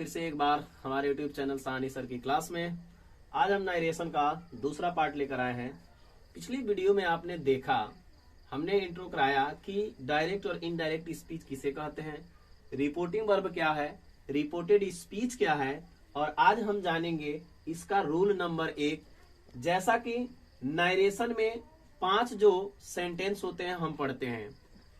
फिर से एक बार हमारे यूट्यूब चैनल साहनी सर की क्लास में। आज हम नारेशन का दूसरा पार्ट लेकर आए हैं। पिछली वीडियो में आपने देखा, हमने इंट्रो कराया कि डायरेक्ट और इनडायरेक्ट स्पीच किसे कहते हैं, रिपोर्टिंग वर्ब क्या है, रिपोर्टेड स्पीच क्या है, और आज हम जानेंगे इसका रूल नंबर 1। जैसा कि नारेशन में 5 जो सेंटेंस होते हैं हम पढ़ते हैं।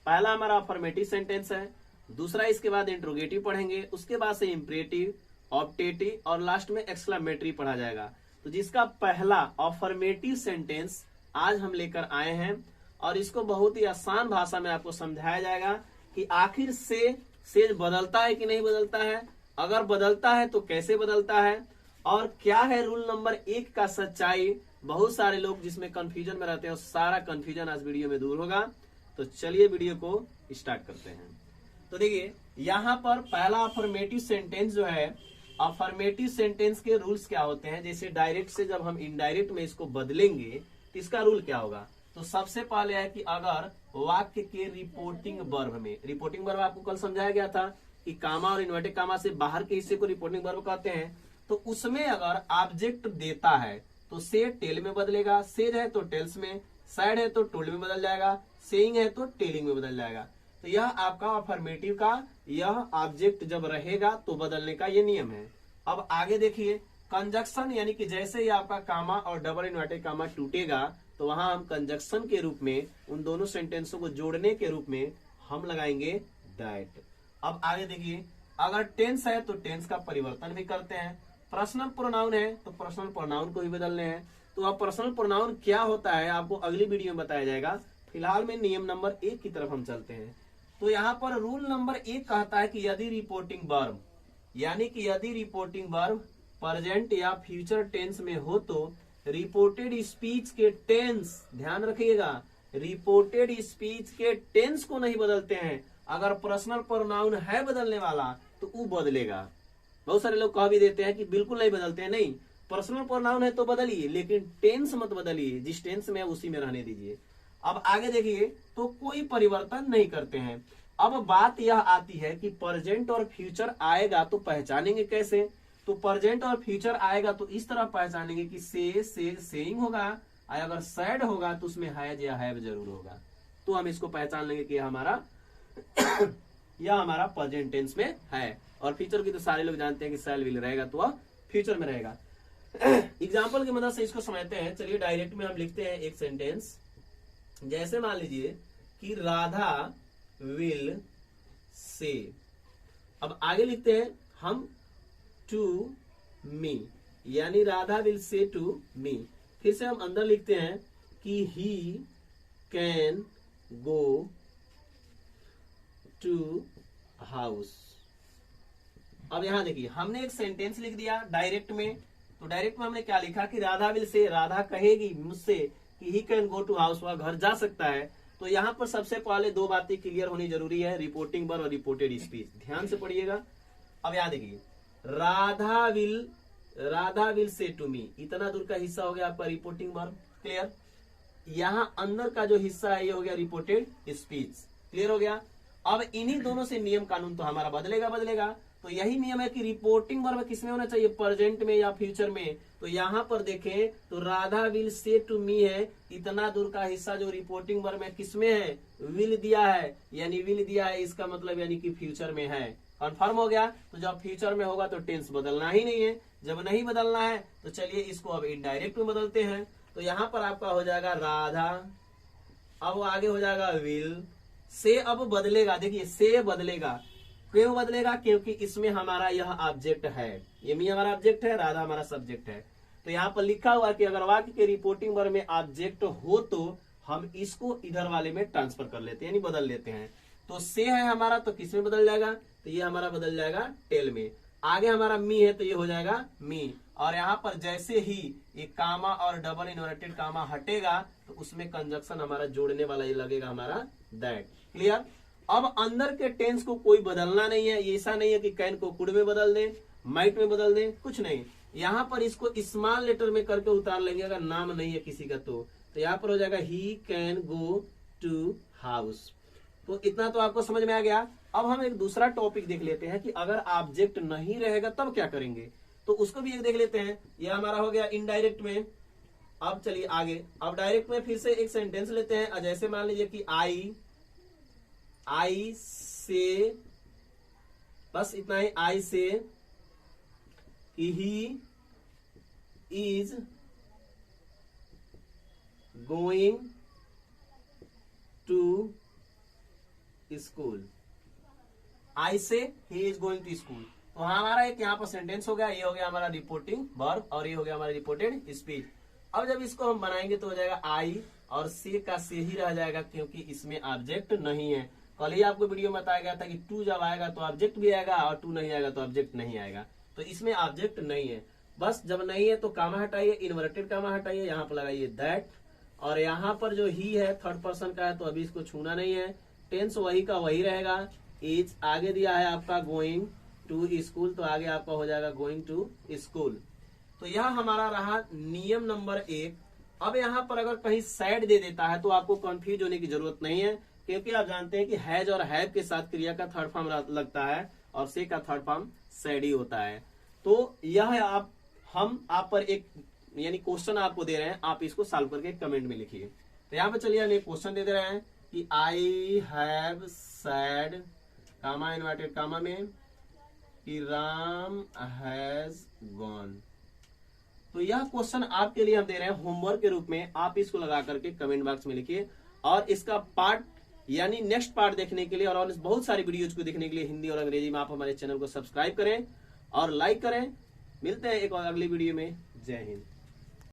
पहला हमारा अफर्मेटिव सेंटेंस है, दूसरा इसके बाद इंट्रोगेटिव पढ़ेंगे, उसके बाद से इंपरेटिव, ऑप्टेटिव और लास्ट में एक्सक्लेमेटरी पढ़ा जाएगा। तो जिसका पहला अफर्मेटिव सेंटेंस आज हम लेकर आए हैं और इसको बहुत ही आसान भाषा में आपको समझाया जाएगा कि आखिर से बदलता है कि नहीं बदलता है, अगर बदलता है तो कैसे बदलता है, और क्या है रूल नंबर 1 का सच्चाई। बहुत सारे लोग जिसमें कंफ्यूजन में रहते हैं, सारा कंफ्यूजन आज वीडियो में दूर होगा। तो चलिए वीडियो को स्टार्ट करते हैं। तो देखिए यहाँ पर पहला अफर्मेटिव सेंटेंस जो है, अफर्मेटिव सेंटेंस के रूल्स क्या होते हैं। जैसे डायरेक्ट से जब हम इनडायरेक्ट में इसको बदलेंगे तो इसका रूल क्या होगा। तो सबसे पहले है कि अगर वाक्य के रिपोर्टिंग वर्ब में, रिपोर्टिंग वर्ब आपको कल समझाया गया था कि कामा और इन्वर्टेड कामा से बाहर के हिस्से को रिपोर्टिंग वर्ब कहते हैं। तो उसमें अगर ऑब्जेक्ट देता है तो से टेल में बदलेगा, सेज है तो टेल्स में, सैड है तो टोल्ड में बदल जाएगा, सेइंग है तो टेलिंग में बदल जाएगा। तो यह आपका अफर्मेटिव का यह ऑब्जेक्ट जब रहेगा तो बदलने का ये नियम है। अब आगे देखिए कंजक्शन, यानी कि जैसे ही आपका कामा और डबल इन्वर्टेड कामा टूटेगा तो वहां हम कंजक्शन के रूप में उन दोनों सेंटेंसों को जोड़ने के रूप में हम लगाएंगे दैट। अब आगे देखिए अगर टेंस है तो टेंस का परिवर्तन भी करते हैं, पर्सनल प्रोनाउन है तो पर्सनल प्रोनाउन को भी बदलने हैं। तो अब पर्सनल प्रोनाउन क्या होता है आपको अगली वीडियो में बताया जाएगा। फिलहाल में नियम नंबर 1 की तरफ हम चलते हैं। तो यहाँ पर रूल नंबर 1 कहता है कि यदि रिपोर्टिंग वर्ब, यानी कि यदि रिपोर्टिंग वर्ब प्रेजेंट या फ्यूचर टेंस में हो तो रिपोर्टेड स्पीच के टेंस, ध्यान रखिएगा, रिपोर्टेड स्पीच के टेंस को नहीं बदलते हैं। अगर पर्सनल प्रोनाउन है बदलने वाला तो वो बदलेगा। बहुत सारे लोग कह भी देते हैं कि बिल्कुल नहीं बदलते हैं। नहीं, पर्सनल प्रोनाउन है तो बदलिए, लेकिन टेंस मत बदलिए, जिस टेंस में है उसी में रहने दीजिए। अब आगे देखिए तो कोई परिवर्तन नहीं करते हैं। अब बात यह आती है कि प्रेजेंट और फ्यूचर आएगा तो पहचानेंगे कैसे। तो प्रेजेंट और फ्यूचर आएगा तो इस तरह पहचानेंगे कि से सेइंग होगा, अगर सैड होगा तो उसमें हैज या हैव जरूर होगा। तो हम इसको पहचान लेंगे कि हमारा यह हमारा प्रेजेंट टेंस में है। और फ्यूचर की तो सारे लोग जानते हैं कि शैल विल रहेगा तो वह फ्यूचर में रहेगा। एग्जाम्पल की मदद से इसको समझते हैं। चलिए डायरेक्ट में हम लिखते हैं एक सेंटेंस। जैसे मान लीजिए कि राधा विल से, अब आगे लिखते हैं हम टू मी, यानी Radha will say to me. फिर से हम अंदर लिखते हैं कि he can go to house. अब यहां देखिए हमने एक सेंटेंस लिख दिया डायरेक्ट में। तो डायरेक्ट में हमने क्या लिखा कि राधा विल से, राधा कहेगी मुझसे कि he can go to house, वह घर जा सकता है। तो यहाँ पर सबसे पहले 2 बातें क्लियर होनी जरूरी है, रिपोर्टिंग वर्ब और रिपोर्टेड स्पीच। ध्यान से पढ़िएगा। अब यहाँ देखिए Radha will say to me, इतना दूर का हिस्सा हो गया आपका रिपोर्टिंग वर्ब, क्लियर। यहाँ अंदर का जो हिस्सा है ये हो गया रिपोर्टेड स्पीच, क्लियर हो गया। अब इन्हीं दोनों से नियम कानून तो हमारा बदलेगा। तो यही नियम है कि रिपोर्टिंग वर्ब किसमें होना चाहिए, प्रेजेंट में या फ्यूचर में। तो यहाँ पर देखें तो Radha will say to me है, इतना दूर का हिस्सा जो रिपोर्टिंग वर्ब में किसमें है, विल दिया है, यानी विल दिया है, इसका मतलब यानी कि फ्यूचर में है। कंफर्म हो गया। तो जब फ्यूचर में होगा तो टेंस बदलना ही नहीं है। जब नहीं बदलना है तो चलिए इसको अब इनडायरेक्ट में बदलते हैं। तो यहाँ पर आपका हो जाएगा राधा, अब आगे हो जाएगा विल से। अब बदलेगा, देखिए से बदलेगा, क्यों बदलेगा, क्योंकि इसमें हमारा यह ऑब्जेक्ट है, ये मी हमारा ऑब्जेक्ट है, राधा हमारा सब्जेक्ट है। तो यहाँ पर लिखा हुआ कि अगर वाक्य के रिपोर्टिंग वर्ब में ऑब्जेक्ट हो तो हम इसको इधर वाले में ट्रांसफर कर लेते हैं, यानी बदल लेते हैं। तो से है हमारा तो किस में बदल जाएगा, तो ये हमारा बदल जाएगा टेल में। आगे हमारा मी है तो ये हो जाएगा मी। और यहाँ पर जैसे ही ये कामा और डबल इन्वर्टेड कामा हटेगा तो उसमें कंजक्शन हमारा जोड़ने वाला ये लगेगा हमारा दैट, क्लियर। अब अंदर के टेंस को कोई बदलना नहीं है। ये ऐसा नहीं है कि कैन को कुड में बदल दें, माइट में बदल दें, कुछ नहीं। यहाँ पर इसको स्मॉल लेटर में करके उतार लेंगे, अगर नाम नहीं है किसी का तो यहाँ पर हो जाएगा he can go to house. तो इतना तो आपको समझ में आ गया। अब हम एक दूसरा टॉपिक देख लेते हैं कि अगर ऑब्जेक्ट नहीं रहेगा तब क्या करेंगे, तो उसको भी एक देख लेते हैं। यह हमारा हो गया इनडायरेक्ट में। अब चलिए आगे, अब डायरेक्ट में फिर से एक सेंटेंस लेते हैं। जैसे मान लीजिए कि आई से, बस इतना ही, आई से कि he is going to school. I say he is going to school. तो हमारा एक यहाँ पर सेंटेंस हो गया, ये हो गया हमारा रिपोर्टिंग वर्ब और ये हो गया हमारा रिपोर्टेड स्पीच। अब जब इसको हम बनाएंगे तो हो जाएगा आई और से का से ही रह जाएगा, क्योंकि इसमें ऑब्जेक्ट नहीं है। कल ही आपको वीडियो में बताया गया था कि टू जब आएगा तो ऑब्जेक्ट भी आएगा और टू नहीं आएगा तो ऑब्जेक्ट नहीं आएगा। तो इसमें ऑब्जेक्ट नहीं है। बस जब नहीं है तो कामा हटाइए, इन्वर्टेड कामा हटाइए, यहाँ पर लगाइए दैट, और यहाँ पर जो ही है थर्ड पर्सन का है तो अभी इसको छूना नहीं है। टेंस वही का वही रहेगा। इज आगे दिया है आपका गोइंग टू स्कूल, तो आगे आपका हो जाएगा गोइंग टू स्कूल। तो यह हमारा रहा नियम नंबर 1। अब यहाँ पर अगर कहीं सैड दे देता है तो आपको कंफ्यूज होने की जरूरत नहीं है, क्योंकि आप जानते हैं कि हैज और हैव के साथ क्रिया का थर्ड फॉर्म लगता है और से का थर्ड फॉर्म सैड ही होता है। तो यह हम आप पर एक यानी क्वेश्चन आपको दे रहे हैं, आप इसको सॉल्व करके कमेंट में लिखिए। तो यहाँ पे चलिए हम एक क्वेश्चन दे रहे हैं कि I have said comma inverted comma में कि राम हैज गॉन। तो यह क्वेश्चन आपके लिए हम दे रहे हैं होमवर्क के रूप में, आप इसको लगा करके कमेंट बॉक्स में लिखिए। और इसका पार्ट यानी नेक्स्ट पार्ट देखने के लिए और बहुत सारी वीडियोज को देखने के लिए हिंदी और अंग्रेजी में आप हमारे चैनल को सब्सक्राइब करें और लाइक करें। मिलते हैं एक और अगली वीडियो में। जय हिंद।